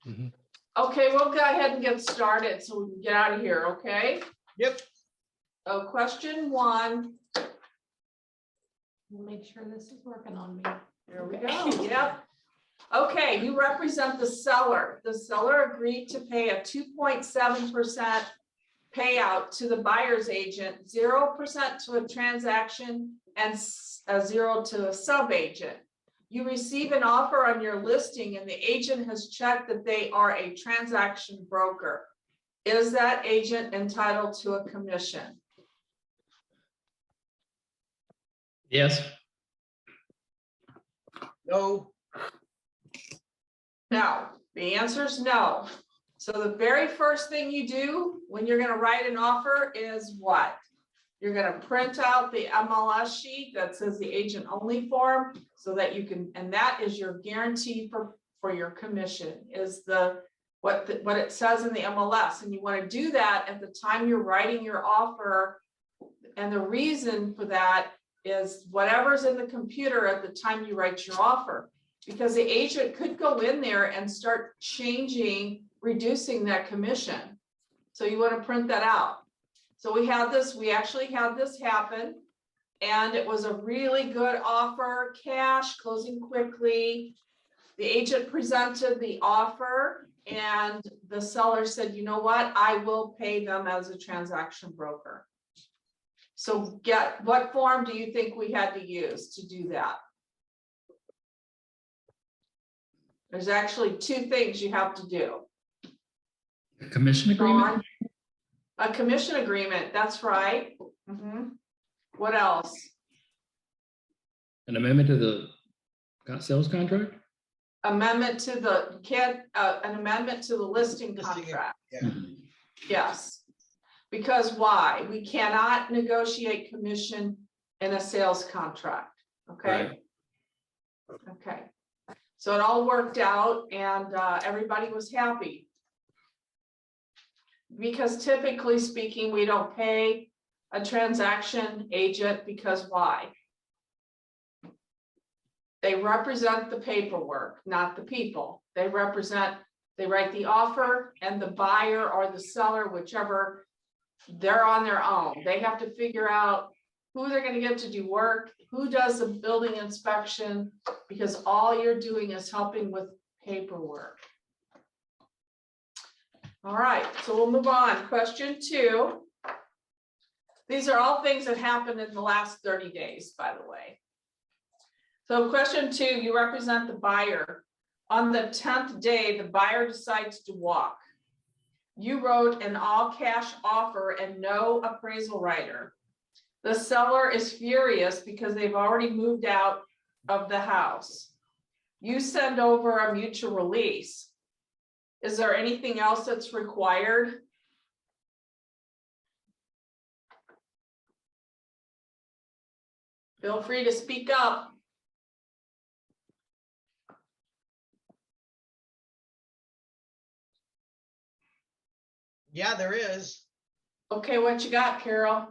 Mhm. Okay, we'll go ahead and get started so we can get out of here, okay? Yep. So question one. Make sure this is working on me. There we go. Yep. Okay, you represent the seller. The seller agreed to pay a 2.7% payout to the buyer's agent, 0% to a transaction, and a 0 to a sub-agent. You receive an offer on your listing and the agent has checked that they are a transaction broker. Is that agent entitled to a commission? Yes. No. No, the answer is no. So the very first thing you do when you're going to write an offer is what? You're going to print out the MLS sheet that says the agent only form so that you can, and that is your guarantee for your commission is what it says in the MLS. And you want to do that at the time you're writing your offer. And the reason for that is whatever's in the computer at the time you write your offer, because the agent could go in there and start reducing that commission. So you want to print that out. So we actually had this happen, and it was a really good offer, cash, closing quickly. The agent presented the offer and the seller said, you know what, I will pay them as a transaction broker. So what form do you think we had to use to do that? There's actually two things you have to do. A commission agreement? A commission agreement, that's right. What else? An amendment to the sales contract? Amendment to an amendment to the listing contract. Yeah. Mhm. Yes. Because why? We cannot negotiate commission in a sales contract. Okay. Right. Okay. So it all worked out and everybody was happy. Because typically speaking, we don't pay a transaction agent because why? They represent the paperwork, not the people. They write the offer, and the buyer or the seller, whichever, they're on their own. They have to figure out who they're going to get to do work, who does the building inspection, because all you're doing is helping with paperwork. All right, so we'll move on. Question two. These are all things that happened in the last 30 days, by the way. So question two, you represent the buyer. On the 10th day, the buyer decides to walk. You wrote an all cash offer and no appraisal writer. The seller is furious because they've already moved out of the house. You send over a mutual release. Is there anything else that's required? Feel free to speak up. Yeah, there is. Okay, what you got, Carol?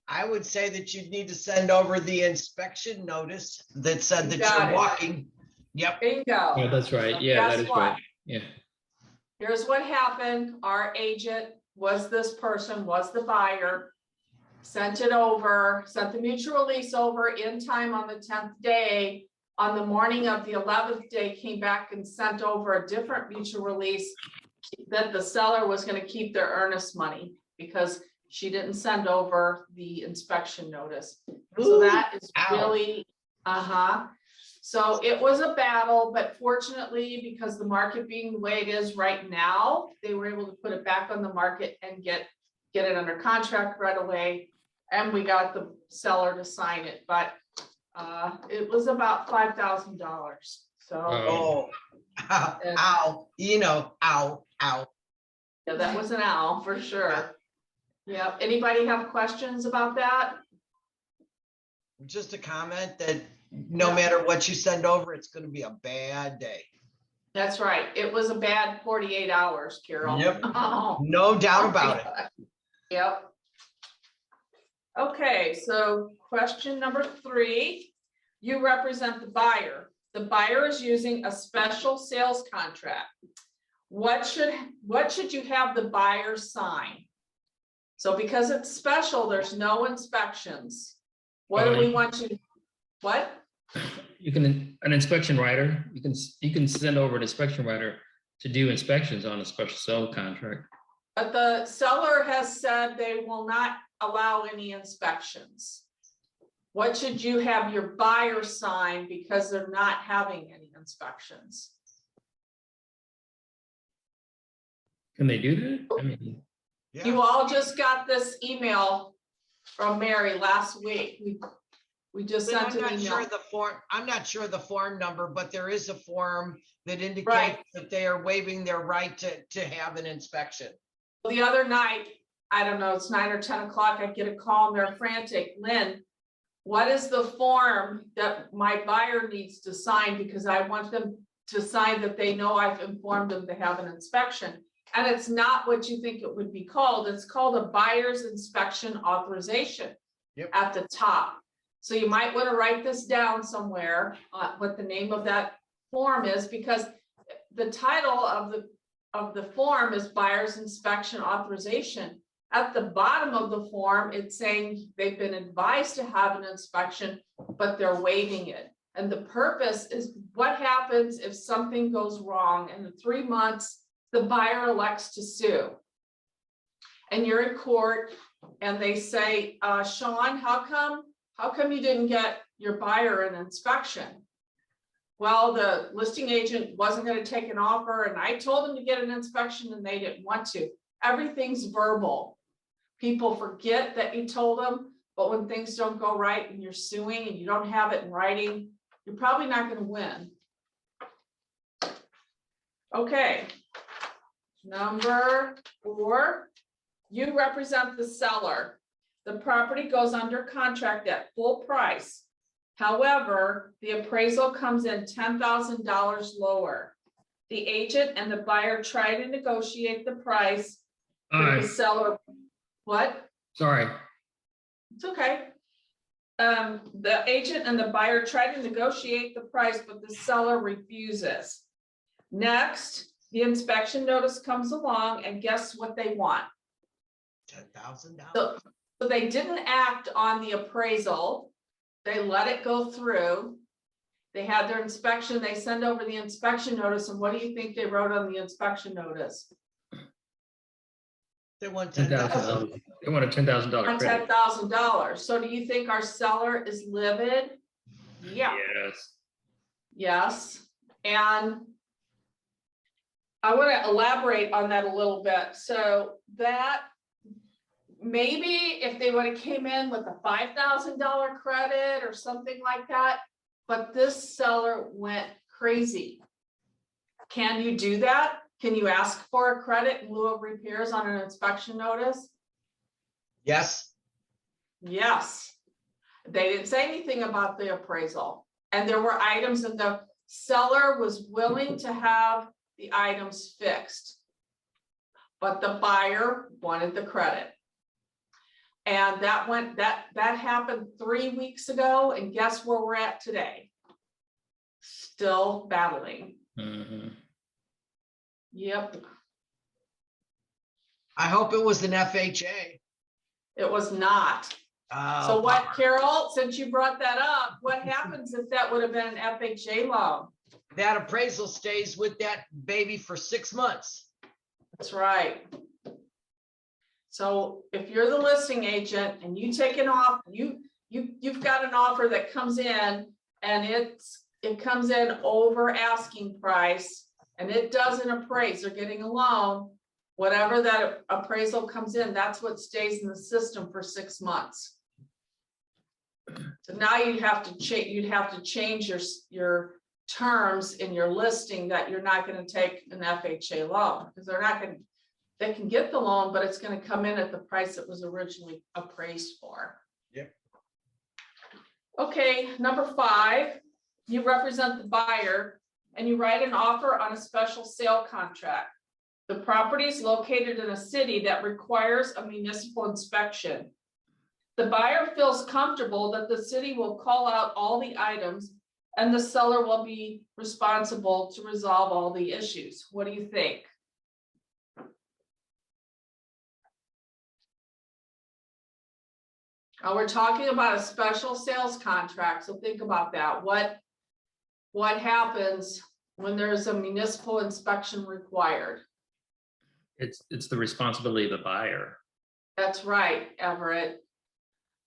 I would say that you'd need to send over the inspection notice that said that Got you're it. walking. Yep. There you go. Yeah, that's right. So Yeah, that guess is what? right. Yeah. Here's what happened. Our agent was the buyer, sent it over, sent the mutual release over in time on the 10th day. On the morning of the 11th day, came back and sent over a different mutual release that the seller was going to keep their earnest money because she didn't send over the inspection notice. So that is really, So it was a battle, but fortunately, because the market being the way it is right now, they were able to put it back on the market and get it under contract right away. And we got the seller to sign it, but it was about $5,000. So Oh, ow, ow, ow. yeah, that was an owl for sure. Yeah. Anybody have questions about that? Just a comment that no matter what you send over, it's going to be a bad day. That's right. It was a bad 48 hours, Carol. Yep. Oh. No doubt about it. Yep. Okay, so question number 3, you represent the buyer. The buyer is using a special sales contract. what should you have the buyer sign? So because it's special, there's no inspections. What do we want you, what? You can, an inspection writer, you can send over an inspection writer to do inspections on a special sale contract. But the seller has said they will not allow any inspections. What should you have your buyer sign because they're not having any inspections? Can they do that? I mean, Yeah. You all just got this email from Mary last week. We just Then sent I'm an not sure email. the form, I'm not sure the form number, but there is a form that indicates Right. that they are waiving their right to have an inspection. The other night, I don't know, it's 9 or 10 o'clock, I get a call and they're frantic. Lynn, what is the form that my buyer needs to sign? Because I want them to sign that they know I've informed them to have an inspection. And it's not what you think it would be called. It's called a buyer's inspection authorization. Yep. At the top. So you might want to write this down somewhere, what the name of that form is, because the title of the form is buyer's inspection authorization. At the bottom of the form, it's saying they've been advised to have an inspection, but they're waiving it. And the purpose is what happens if something goes wrong and in 3 months, the buyer elects to sue. And you're in court and they say, Sean, how come you didn't get your buyer an inspection? Well, the listing agent wasn't going to take an offer and I told them to get an inspection and they didn't want to. Everything's verbal. People forget that you told them, but when things don't go right and you're suing and you don't have it in writing, you're probably not going to win. Okay. Number 4, you represent the seller. The property goes under contract at full price. However, the appraisal comes in $10,000 lower. The agent and the buyer try to negotiate the price. all but right, the seller, what? sorry. It's okay. The agent and the buyer try to negotiate the price, but the seller refuses. Next, the inspection notice comes along and guess what they want? $10,000. So they didn't act on the appraisal. They let it go through. They had their inspection. They send over the inspection notice. And what do you think they wrote on the inspection notice? They want $10,000. $10,000. They want a $10,000 credit. $10,000. So do you think our seller is livid? Yeah. Yes. Yes. And I want to elaborate on that a little bit. So that maybe if they would have came in with a $5,000 credit or something like that, but this seller went crazy. Can you do that? Can you ask for a credit in lieu of repairs on an inspection notice? Yes. Yes. They didn't say anything about the appraisal. And there were items and the seller was willing to have the items fixed. But the buyer wanted the credit. And that happened 3 weeks ago. And guess where we're at today? Still battling. Mhm. Yep. I hope it was an FHA. It was not. Oh, So what, bummer. Carol, since you brought that up, what happens if that would have been an FHA loan? That appraisal stays with that baby for 6 months. That's right. So if you're the listing agent and you take an off, you've got an offer that comes in and it comes in over asking price and it doesn't appraise, they're getting a loan, whatever that appraisal comes in, that's what stays in the system for 6 months. So now you'd have to change your terms in your listing that you're not going to take an FHA loan because they can get the loan, but it's going to come in at the price it was originally appraised for. Yep. Okay, number 5, you represent the buyer and you write an offer on a special sale contract. The property is located in a city that requires a municipal inspection. The buyer feels comfortable that the city will call out all the items and the seller will be responsible to resolve all the issues. What do you think? Now we're talking about a special sales contract, so think about that. What happens when there's a municipal inspection required? It's the responsibility of the buyer. That's right, Everett.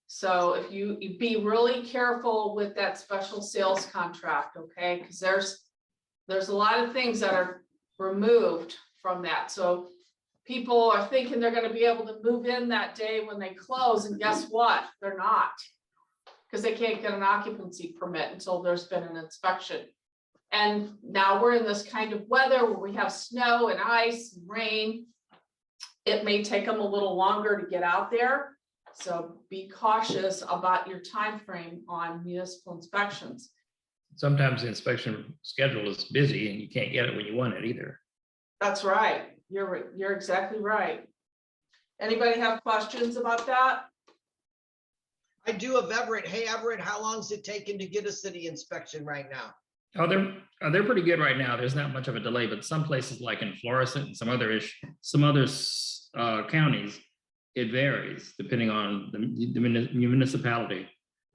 So if you be really careful with that special sales contract, okay? Because there's a lot of things that are removed from that. So people are thinking they're gonna be able to move in that day when they close, and guess what? They're not. Because they can't get an occupancy permit until there's been an inspection. And now we're in this kind of weather where we have snow and ice and rain. It may take them a little longer to get out there. So be cautious about your time frame on municipal inspections. Sometimes the inspection schedule is busy and you can't get it when you want it either. That's right. You're exactly right. Anybody have questions about that? I do have Everett. Hey, Everett, how long is it taking to get a city inspection right now? Oh, they're pretty good right now. There's not much of a delay, but some places like in Florissant and some other counties, it varies depending on the municipality.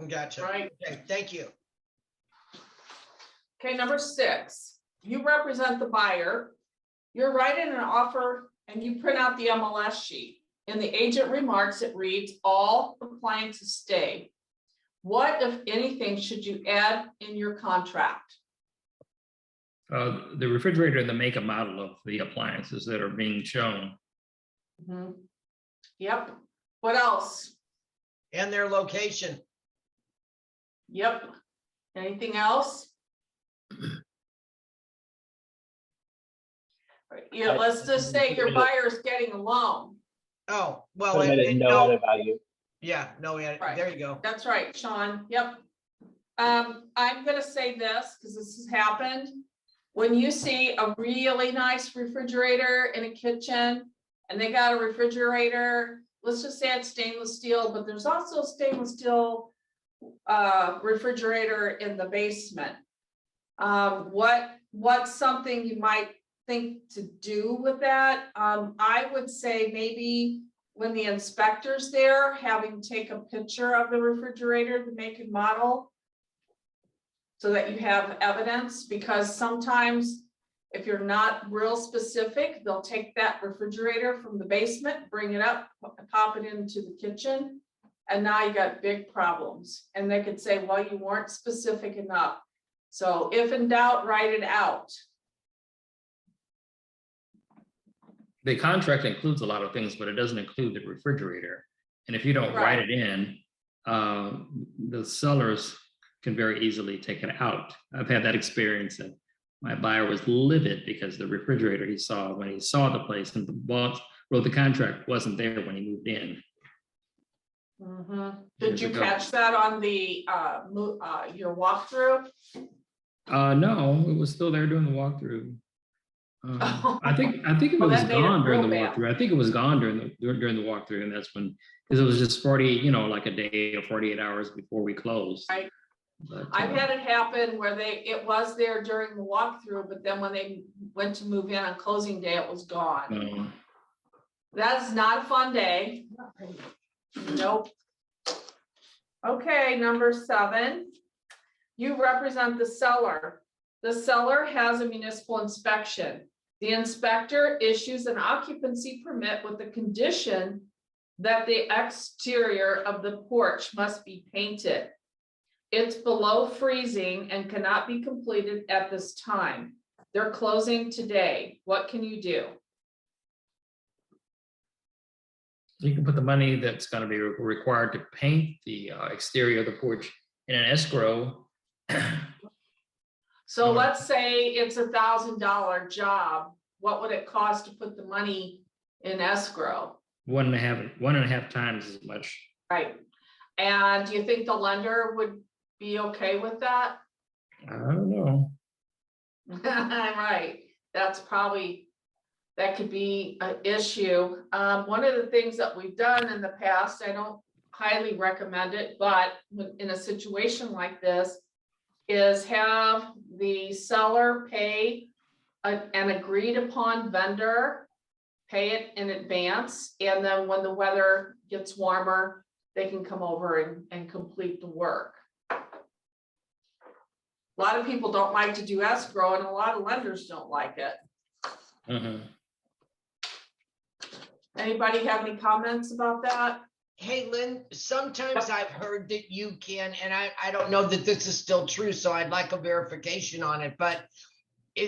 Gotcha. Right. Okay, thank you. Okay, number 6, you represent the buyer. You're writing an offer and you print out the MLS sheet. In the agent remarks, it reads, all appliances stay. What, if anything, should you add in your contract? The refrigerator and the make and model of the appliances that are being shown. Mm-hmm. Yep. What else? And their location. Yep. Anything else? Yeah, let's just say your buyer's getting a loan. Oh, well, Put them at a no added value. yeah, no, yeah, Right. there you go. That's right, Sean. Yep. I'm gonna say this because this has happened. When you see a really nice refrigerator in a kitchen and they got a refrigerator, let's just say it's stainless steel, but there's also a stainless steel refrigerator in the basement. What's something you might think to do with that? I would say maybe when the inspector's there, having take a picture of the refrigerator, the make and model, so that you have evidence, because sometimes if you're not real specific, they'll take that refrigerator from the basement, bring it up, pop it into the kitchen, and now you got big problems. And they could say, well, you weren't specific enough. So if in doubt, write it out. The contract includes a lot of things, but it doesn't include the refrigerator. And if you don't write it in, the sellers can very easily take it out. I've had that experience, and my buyer was livid because the refrigerator he saw when he saw the place and the boss wrote the contract wasn't there when he moved in. Mm-hmm. Did you catch that on the your walkthrough? No, it was still there during the walkthrough. I think it Well, was that made it gone during the real bad. walkthrough. I think it was gone during the walkthrough, and that's when, because it was just 40, like a day or 48 hours before we closed. Right. But, I've had it happen where it was there during the walkthrough, but then when they went to move in on closing day, it was gone. That's not a fun day. Nope. Okay, number 7. You represent the seller. The seller has a municipal inspection. The inspector issues an occupancy permit with the condition that the exterior of the porch must be painted. It's below freezing and cannot be completed at this time. They're closing today. What can you do? You can put the money that's going to be required to paint the exterior of the porch in an escrow. So let's say it's $1,000 job. What would it cost to put the money in escrow? 1.5 times as much. Right. And do you think the lender would be okay with that? I don't know. Right. That could be an issue. One of the things that we've done in the past, I don't highly recommend it, but in a situation like this, is have the seller pay an agreed upon vendor, pay it in advance, and then when the weather gets warmer, they can come over and complete the work. A lot of people don't like to do escrow, and a lot of lenders don't like it. Mhm. Anybody have any comments about that? Hey, Lynn, sometimes I've heard that you can, and I don't know that this is still true, so I'd like a verification on it, but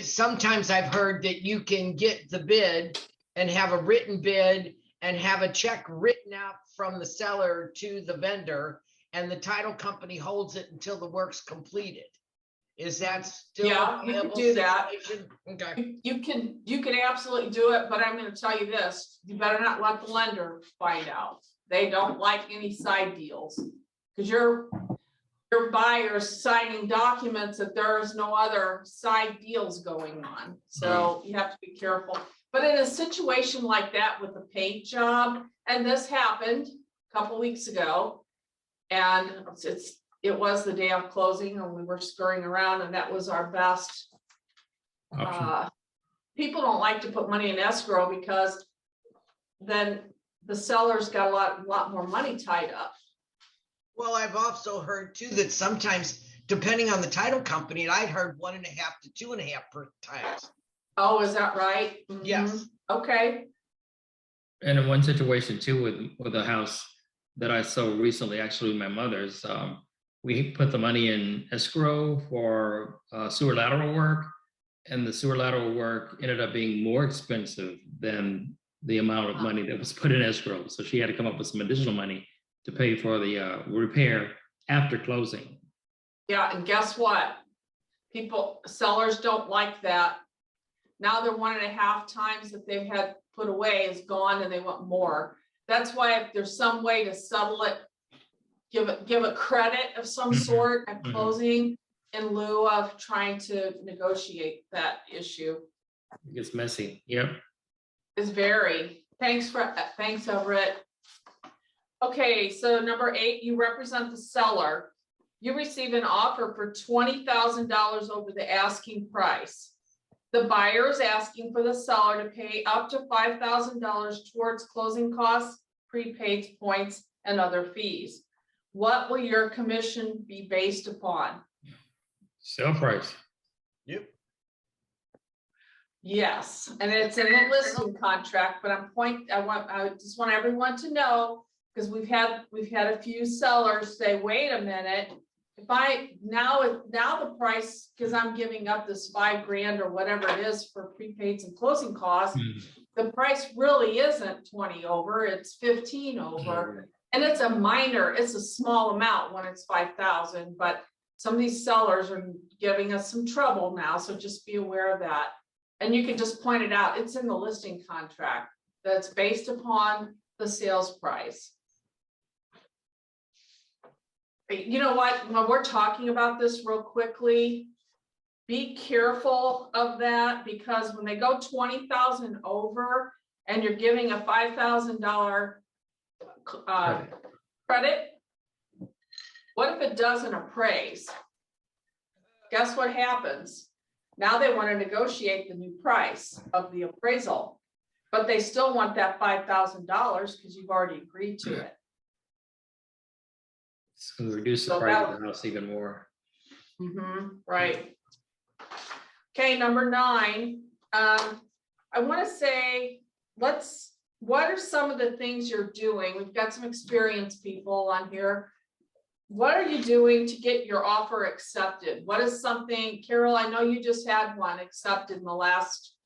sometimes I've heard that you can get the bid and have a written bid and have a check written out from the seller to the vendor, and the title company holds it until the work's completed. Is that still Yeah, a you can viable do that. situation? Okay. You can absolutely do it, but I'm gonna tell you this, you better not let the lender find out. They don't like any side deals. Cause your buyer's signing documents that there is no other side deals going on. So you have to be careful. But in a situation like that with a paint job, and this happened a couple weeks ago, and it was the day of closing and we were scurrying around, and that was our best. Option. People don't like to put money in escrow because then the seller's got a lot more money tied up. Well, I've also heard too that sometimes, depending on the title company, and I'd heard 1.5 to 2.5 per times. Oh, is that right? Mhm. Yes. Okay. And in one situation too, with a house that I sold recently, actually my mother's, we put the money in escrow for sewer lateral work, and the sewer lateral work ended up being more expensive than the amount of money that was put in escrow. So she had to come up with some additional money to pay for the repair after closing. Yeah, and guess what? Sellers don't like that. Now their 1.5 times that they've had put away is gone and they want more. That's why if there's some way to settle it, give a credit of some sort at closing in lieu of trying to negotiate that issue. It gets messy. Yep. Is very. Thanks, Everett. Okay, so number 8, you represent the seller. You receive an offer for $20,000 over the asking price. The buyer is asking for the seller to pay up to $5,000 towards closing costs, prepaid points, and other fees. What will your commission be based upon? Sale price. Yep. Yes, and it's in the listing contract, but I just want everyone to know, because we've had a few sellers say, wait a minute, now the price, because I'm giving up this $5,000 or whatever it is for prepaids and closing costs, the price really isn't 20 over, it's 15 over. And it's a small amount when it's 5,000, but some of these sellers are giving us some trouble now, so just be aware of that. And you can just point it out, it's in the listing contract, that's based upon the sales price. You know what, when we're talking about this real quickly, be careful of that, because when they go 20,000 over and you're giving a $5,000 credit, what if it doesn't appraise? Guess what happens? Now they want to negotiate the new price of the appraisal, but they still want that $5,000 because you've already agreed to it. It's going to reduce the So price of the house even more. Right. Okay, number 9. I want to say, what are some of the things you're doing? We've got some experienced people on here. What are you doing to get your offer accepted? What is something, Carol, I know you just had one accepted in the last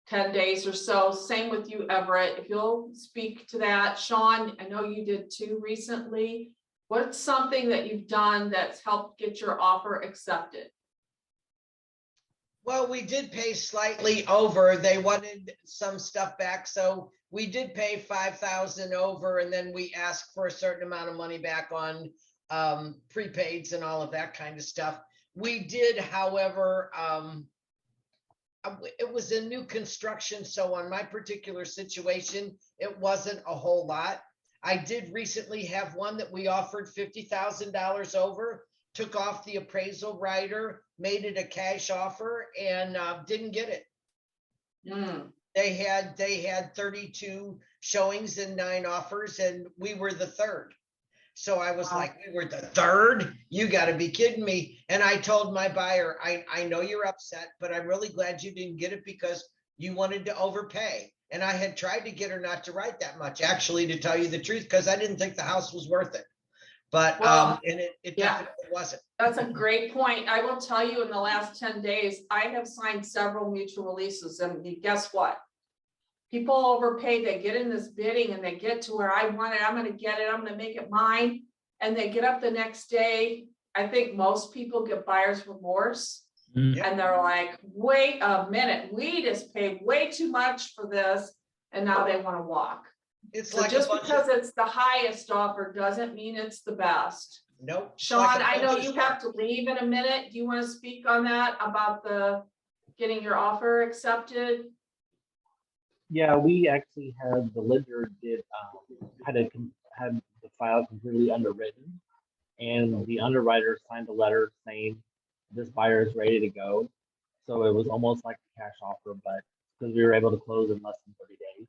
10 days or so. Same with you, Everett. If you'll speak to that. Sean, I know you did too recently. What's something that you've done that's helped get your offer accepted? Well, we did pay slightly over. They wanted some stuff back, so we did pay 5,000 over, and then we asked for a certain amount of money back on prepaids and all of that kind of stuff. We did, however, it was a new construction, so on my particular situation, it wasn't a whole lot. I did recently have one that we offered $50,000 over, took off the appraisal rider, made it a cash offer, and didn't get it. They had 32 showings and 9 offers, and we were the third. So I was Wow. like, we were the third? You got to be kidding me. And I told my buyer, I know you're upset, but I'm really glad you didn't get it because you wanted to overpay. And I had tried to get her not to write that much, actually, to tell you the truth, because I didn't think the house was worth it. But, Well, and it yeah. definitely wasn't. That's a great point. I will tell you, in the last 10 days, I have signed several mutual releases, and guess what? People overpay, they get in this bidding and they get to where I want it, I'm gonna get it, I'm gonna make it mine. And they get up the next day. I think most people get buyer's remorse. Mm. And they're like, wait a minute, we just paid way too much for this, and now they want to walk. It's So like just a bunch because of, it's the highest offer doesn't mean it's the best. nope. it's Sean, like a I know bunch of you sharks. have to leave in a minute. Do you want to speak on that about the getting your offer accepted? Yeah, we actually had the lender had the file completely underwritten, and the underwriter signed a letter saying this buyer is ready to go. So it was almost like a cash offer, but because we were able to close in less than 30 days.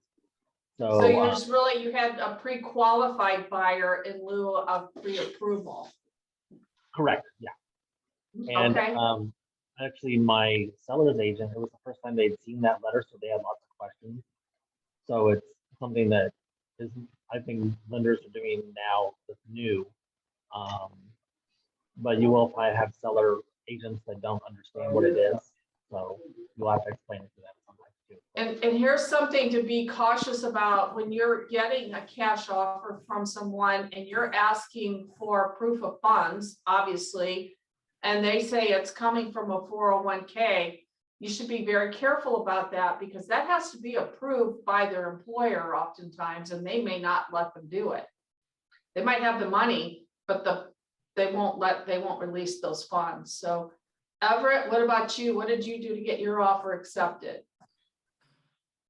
So you just really, you had a pre-qualified buyer in lieu of pre-approval. Correct, yeah. And Okay, actually, my seller's agent, it was the first time they'd seen that letter, so they had lots of questions. So it's something that is, I think lenders are doing now that's new. But you will probably have seller agents that don't understand what it is. So you'll have to explain it to them sometimes too. and here's something to be cautious about when you're getting a cash offer from someone and you're asking for proof of funds, obviously, and they say it's coming from a 401k, you should be very careful about that because that has to be approved by their employer oftentimes, and they may not let them do it. They might have the money, but they won't release those funds. So Everett, what about you? What did you do to get your offer accepted?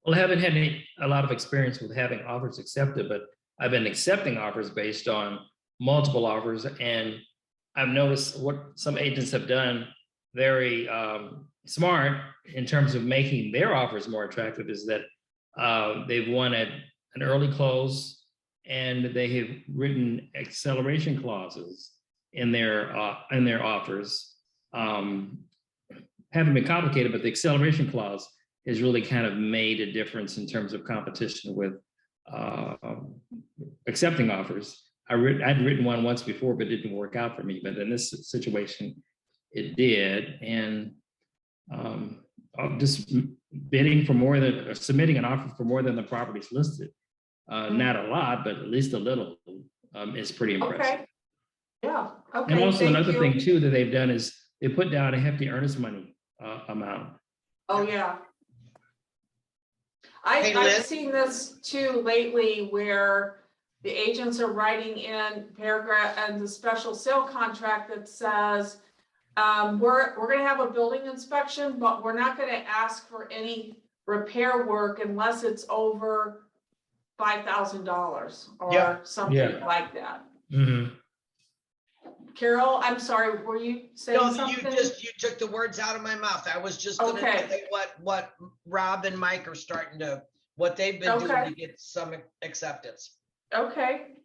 Well, I haven't had a lot of experience with having offers accepted, but I've been accepting offers based on multiple offers. And I've noticed what some agents have done very smart in terms of making their offers more attractive is that they've wanted an early close and they have written acceleration clauses in their offers. Haven't been complicated, but the acceleration clause has really kind of made a difference in terms of competition with accepting offers. I'd written one once before, but it didn't work out for me. But in this situation, it did. And just bidding for more than, or submitting an offer for more than the properties listed. Not a lot, but at least a little is pretty impressive. Okay. Yeah, okay. And also thank another you. thing too that they've done is they put down a hefty earnest money amount. Oh, yeah. Hey, Lyn. I've seen this too lately where the agents are writing in paragraph and the special sale contract that says, we're gonna have a building inspection, but we're not gonna ask for any repair work unless it's over $5,000 or Yeah. something like that. Mm-hmm. Carol, I'm sorry, were you saying No, something? you took the words out of my mouth. I was just gonna Okay. say what Rob and Mike are starting to, what they've been doing Okay. to get some acceptance. Okay,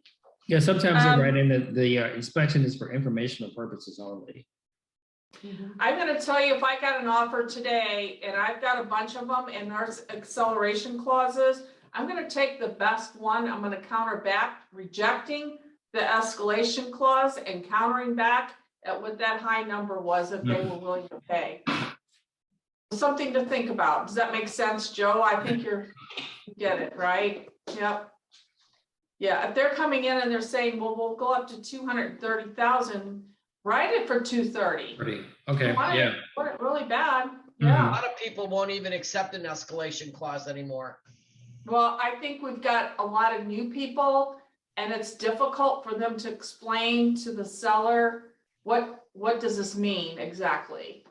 Yeah, sometimes they write in that the inspection is for informational purposes only. I'm gonna tell you, if I got an offer today and I've got a bunch of them and there's acceleration clauses, I'm gonna take the best one. I'm gonna counter back, rejecting the escalation clause and countering back at what that high number was if they were willing to pay. Something to think about. Does that make sense, Joe? I think you get it, right? Yep. Yeah, if they're coming in and they're saying, well, we'll go up to 230,000, write it for 230. Pretty, okay, Want yeah. it really bad. A Yeah. lot of people won't even accept an escalation clause anymore. Well, I think we've got a lot of new people and it's difficult for them to explain to the seller, what does this mean exactly?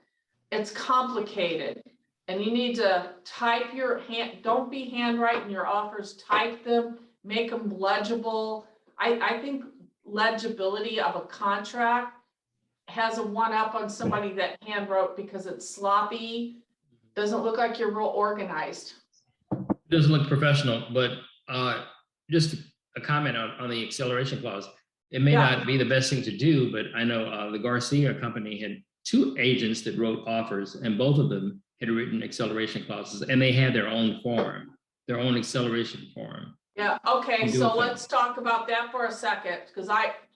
It's complicated and you need to type your hand, don't be handwriting your offers, type them, make them legible. I think legibility of a contract has a one up on somebody that hand wrote because it's sloppy. Doesn't look like you're real organized. Doesn't look professional, but just a comment on the acceleration clause. It may Yeah. not be the best thing to do, but I know the Garcia company had 2 agents that wrote offers, and both of them had written acceleration clauses, and they had their own form, their own acceleration form. Yeah, okay, You do so it. let's talk about that for a second, because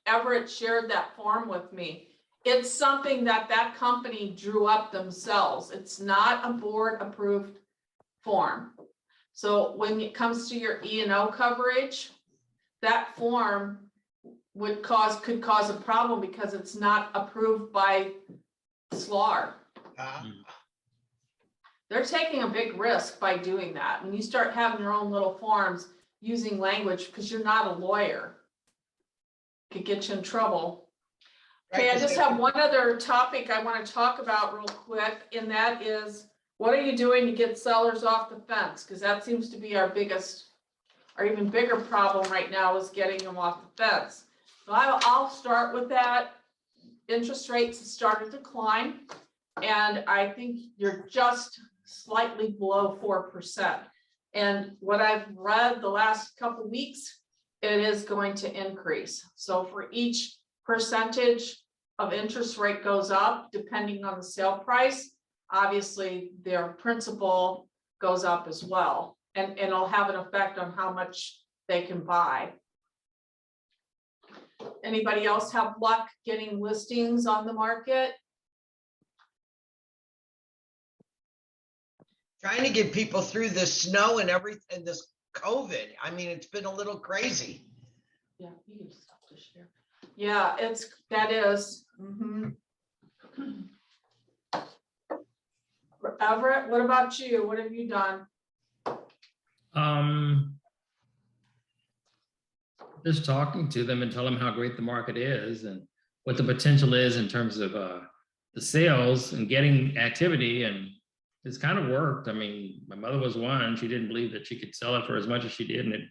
Everett shared that form with me. It's something that that company drew up themselves. It's not a board approved form. So when it comes to your E&O coverage, that form could cause a problem because it's not approved by SLAR. They're taking a big risk by doing that. When you start having your own little forms using language, because you're not a lawyer, could get you in trouble. Okay, I just have one other topic I want to talk about real quick, and that is, what are you doing to get sellers off the fence? Because that seems to be our biggest, or even bigger problem right now, is getting them off the fence. So I'll start with that. Interest rates have started to climb, and I think you're just slightly below 4%. And what I've read the last couple of weeks, it is going to increase. So for each percentage of interest rate goes up, depending on the sale price, obviously their principal goes up as well. And it'll have an effect on how much they can buy. Anybody else have luck getting listings on the market? Trying to get people through this snow and everything, this COVID. I mean, it's been a little crazy. Yeah, you can stop to share. Yeah, that is. Everett, what about you? What have you done? Just talking to them and tell them how great the market is and what the potential is in terms of the sales and getting activity, and it's kind of worked. I mean, my mother was one, she didn't believe that she could sell it for as much as she did, and it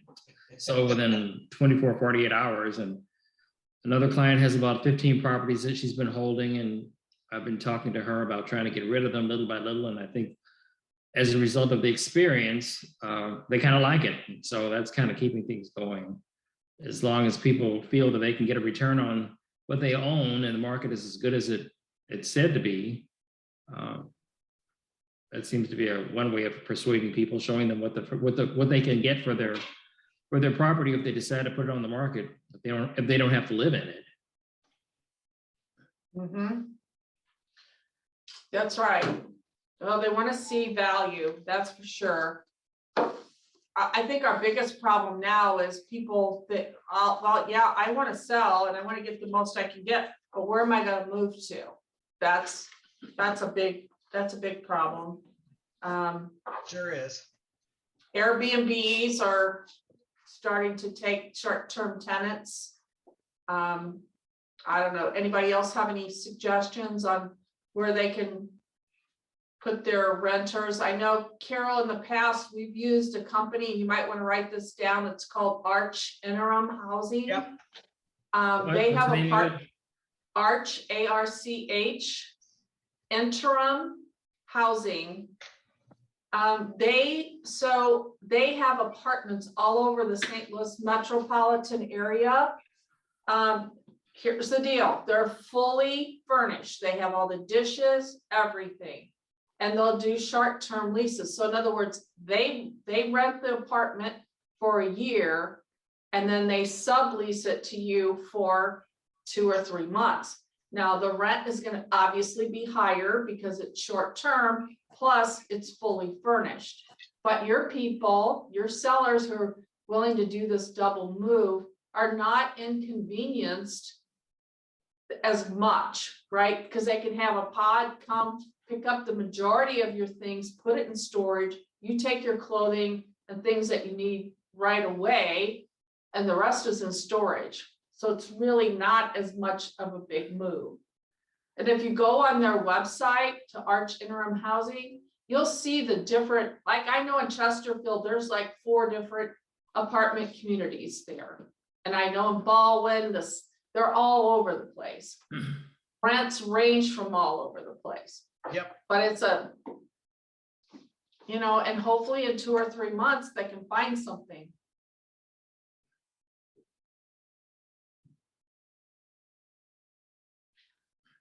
sold within 24, 48 hours. And another client has about 15 properties that she's been holding, and I've been talking to her about trying to get rid of them little by little. And I think as a result of the experience, they kind of like it. So that's kind of keeping things going. As long as people feel that they can get a return on what they own and the market is as good as it's said to be, that seems to be one way of persuading people, showing them what they can get for their property if they decide to put it on the market, if they don't have to live in it. That's right. Well, they want to see value, that's for sure. I think our biggest problem now is people that, well, yeah, I want to sell and I want to get the most I can get, but where am I going to move to? That's a big problem. Sure is. Airbnbs are starting to take short-term tenants. I don't know. Anybody else have any suggestions on where they can put their renters? I know, Carol, in the past, we've used a company, you might want to write this down. It's called Arch Interim Housing. Yep. They have What's the a name part, of it? Arch, ARCH, Interim Housing. They have apartments all over the St. Louis metropolitan area. Here's the deal. They're fully furnished. They have all the dishes, everything. And they'll do short-term leases. So in other words, they rent the apartment for a year and then they sublease it to you for 2 or 3 months. Now the rent is going to obviously be higher because it's short-term, plus it's fully furnished. But your people, your sellers who are willing to do this double move are not inconvenienced as much, right? Because they can have a pod come pick up the majority of your things, put it in storage, you take your clothing and things that you need right away, and the rest is in storage. So it's really not as much of a big move. And if you go on their website to Arch Interim Housing, you'll see the different, like I know in Chesterfield, there's like 4 different apartment communities there. And I know in Baldwin, they're all over the place. Rents range from all over the place. Yep. But it's and hopefully in 2 or 3 months, they can find something.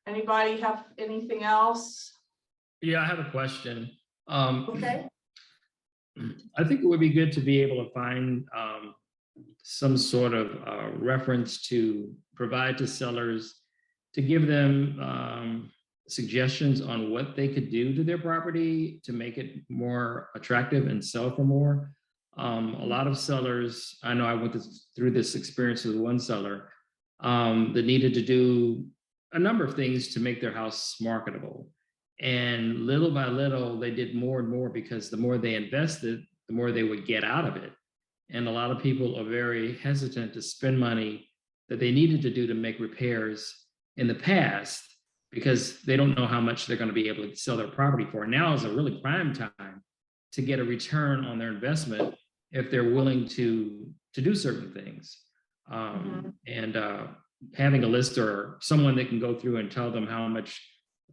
Anybody have anything else? Yeah, I have a question. Okay. I think it would be good to be able to find some sort of reference to provide to sellers to give them suggestions on what they could do to their property to make it more attractive and sell for more. A lot of sellers, I know I went through this experience with one seller that needed to do a number of things to make their house marketable. And little by little, they did more and more because the more they invested, the more they would get out of it. And a lot of people are very hesitant to spend money that they needed to do to make repairs in the past because they don't know how much they're going to be able to sell their property for. Now is a really prime time to get a return on their investment if they're willing to do certain things. And having a list or someone that can go through and tell them how much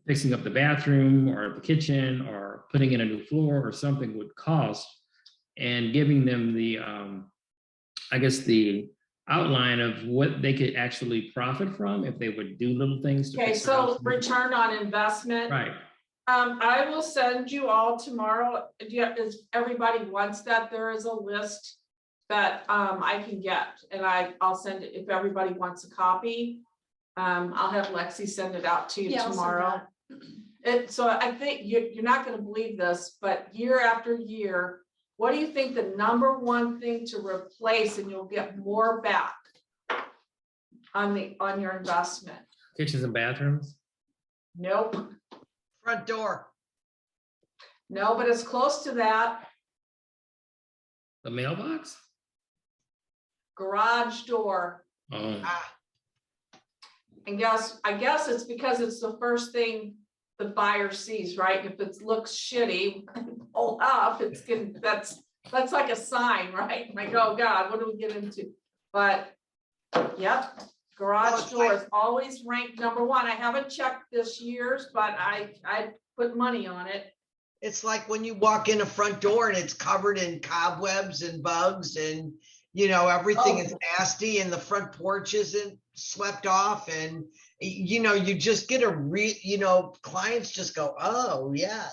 fixing up the bathroom or the kitchen or putting in a new floor or something would cost, and giving them the, I guess, the outline of what they could actually profit from if they would do little things. Okay, so return on investment. Right. I will send you all tomorrow. Is everybody wants that? There is a list that I can get, and I'll send it if everybody wants a copy. I'll have Lexi send it out to you tomorrow. So I think you're not going to believe this, but year after year, what do you think the number one thing to replace, and you'll get more back on your investment? Kitchens and bathrooms? Nope. Front door. No, but it's close to that. The mailbox? Garage door. Oh. And I guess it's because it's the first thing the buyer sees, right? If it looks shitty, pull up, that's like a sign, right? Like, oh God, what do we get into? But yep, garage door is always ranked number one. I haven't checked this year's, but I put money on it. It's like when you walk in a front door and it's covered in cobwebs and bugs and, you know, everything is nasty and the front porch isn't swept off, and, you know, you just get clients just go, oh yeah,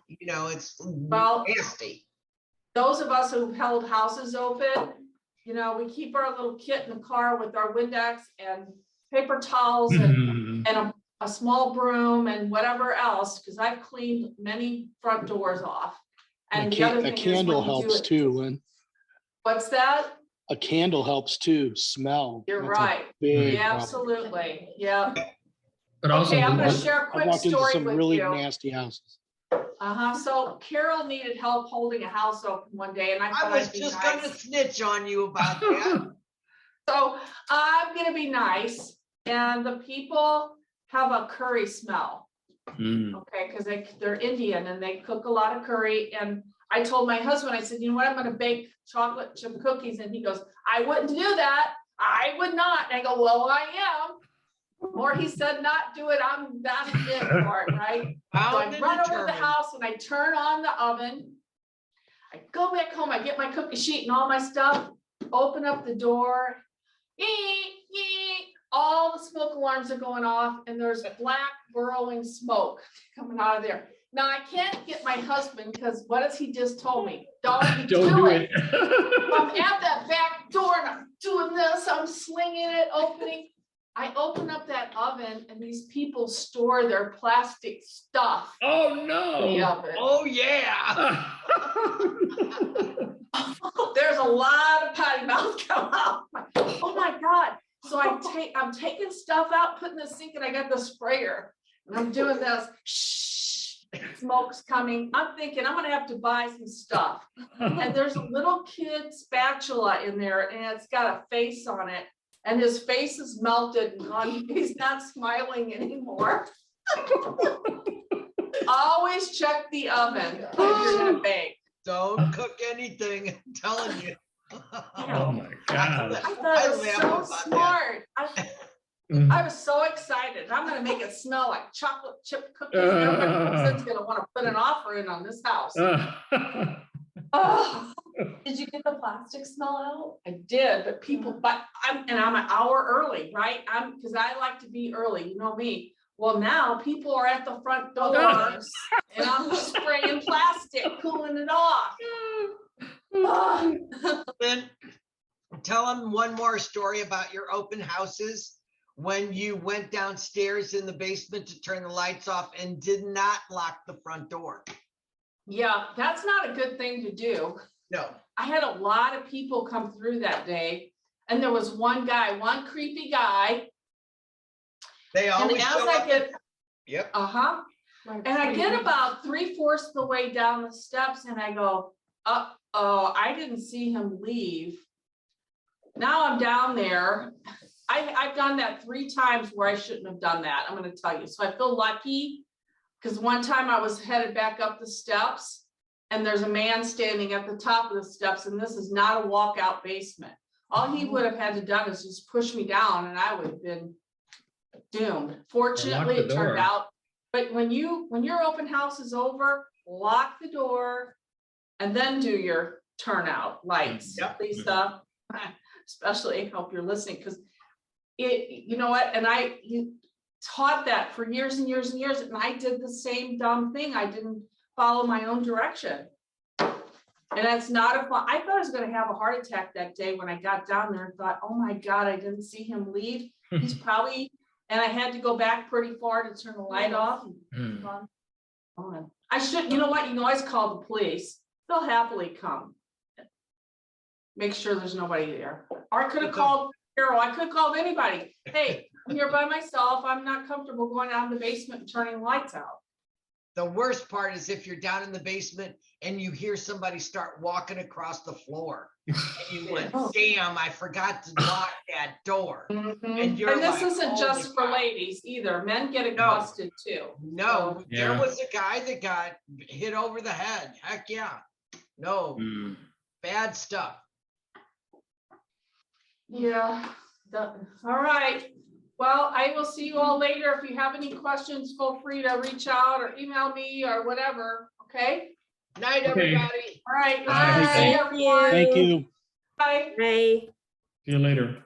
you know, it's nasty. Those of us who've held houses open, you know, we keep our little kit in the car with our Windex and paper towels and a small broom and whatever else, because I've cleaned many front doors off. And a candle helps too, Lynn. What's that? A candle helps too. Smell. You're That's right. Yeah, absolutely. Yeah. But also, okay, I'm going to share a I quick walked into story some with really you. nasty houses. So Carol needed help holding a house open one day, and I was just going to snitch on you about that. So I'm going to be nice, and the people have a curry smell. Okay, because they're Indian and they cook a lot of curry. And I told my husband, I said, you know what, I'm going to bake chocolate chip cookies. And he goes, I wouldn't do that. I would not. And I go, well, I am. Or he said, not do it. That's it for it, right? So I run over to the house and I turn on the oven. I go back home. I get my cookie sheet and all my stuff. Open up the door. All the smoke alarms are going off, and there's black burrowing smoke coming out of there. Now I can't get my husband, because what has he just told me? Don't do it. I'm at that back door and I'm doing this. I'm slinging it, opening. I open up that oven, and these people store their plastic stuff. Oh no! In the oven. Oh yeah. There's a lot of potty mouth come out. Oh my God. So I'm taking stuff out, putting the sink, and I got the sprayer, and I'm doing this. Shh, smoke's coming. I'm thinking I'm gonna have to buy some stuff. And there's a little kid spatula in there, and it's got a face on it, and his face is melted and gone. He's not smiling anymore. Always check the oven if you're gonna bake. Don't cook anything, I'm telling you. Oh my God. I thought it was so smart. I was so excited. I'm going to make it smell like chocolate chip cookies. Everybody's going to want to put an offer in on this house. Oh. Did you get the plastic smell out? I did, but I'm an hour early, right? Because I like to be early. You know me. Well, now people are at the front doors and I'm spraying plastic, cooling it off. Ah. Lynn, tell them one more story about your open houses when you went downstairs in the basement to turn the lights off and did not lock the front door. Yeah, that's not a good thing to do. No. I had a lot of people come through that day, and there was one guy, one creepy guy. They And always as show I up. get, Yep. and I get about 3/4 of the way down the steps and I go, uh-oh, I didn't see him leave. Now I'm down there. I've done that 3 times where I shouldn't have done that. I'm gonna tell you. So I feel lucky because one time I was headed back up the steps and there's a man standing at the top of the steps, and this is not a walkout basement. All he would have had to done is just push me down and I would have been doomed. Fortunately, the it turned door. out. But when your open house is over, lock the door and then do your turnout lights, Yep. Lisa. Especially, I hope you're listening, because you know what? And you taught that for years and years and years, and I did the same dumb thing. I didn't follow my own direction. And that's not a fun. I thought I was going to have a heart attack that day when I got down there and thought, oh my God, I didn't see him leave. He's probably, and I had to go back pretty far to turn the light off. Hmm. I should, you know what? You can always call the police. They'll happily come. Make sure there's nobody there. Or I could have called Carol. I could have called anybody. Hey, I'm here by myself. I'm not comfortable going out in the basement and turning the lights out. The worst part is if you're down in the basement and you hear somebody start walking across the floor. And you went, damn, I forgot to lock that door. And you're And this like, isn't "Holy just for cow." ladies either. Men get accosted too. No, So, there Yeah. was a guy that got hit over the head. Heck yeah. No, Hmm. bad stuff. yeah. All right. Well, I will see you all later. If you have any questions, feel free to reach out or email me or whatever. Okay. Night, Okay. everybody. All right. Bye. See Thank everyone. Thank you. Bye. Bye. See you later.